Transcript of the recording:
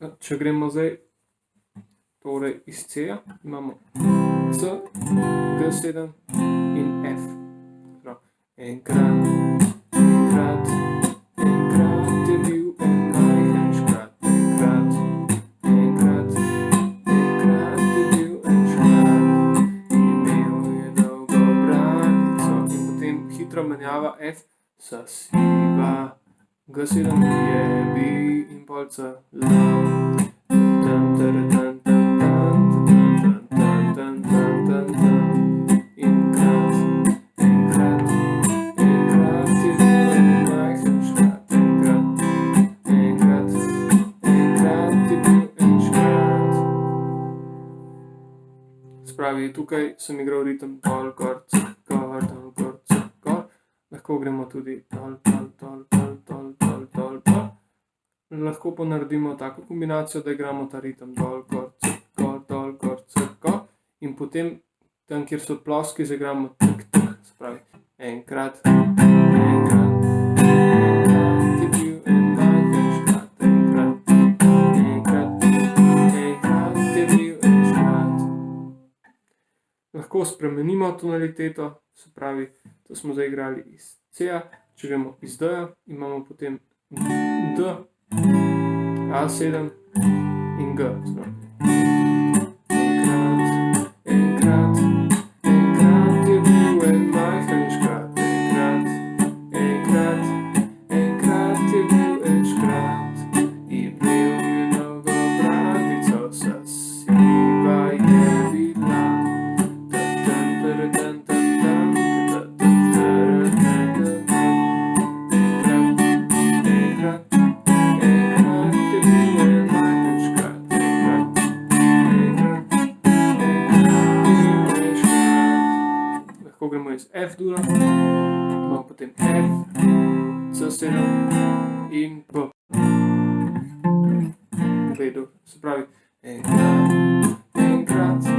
Če gremo zdaj torej iz C-ja, imamo C, G7 in F. Enkrat je bil en majhen škrat, enkrat je bil en škrat, imel je dolgo bradico in potem hitra menjava F, sasiva, G7 je bil in pol C, Spravi, tukaj sem igral ritem dol, gor, gor, dol, gor, gor. Lahko gremo tudi dol, dol, dol, dol, dol, dol, dol, dol. Lahko pa naredimo tako kombinacijo, da igramo ta ritem dol, gor, gor, dol, gor, gor. In potem tam, kjer so ploski, zaigramo tak, tak. Spravi, enkrat je bil en majhen škrat, enkrat je bil en škrat. Lahko spremenimo tonaliteto, se pravi, to smo zdaj igrali iz C-ja, če gremo iz D-ja, imamo potem D, A7 in G. Enkrat je bil en majhen škrat, enkrat je bil en škrat, imel je dolgo bradico, sasiva je bila. Lahko gremo iz F-dura, imamo potem F, C7 in B. V redu, se pravi, enkrat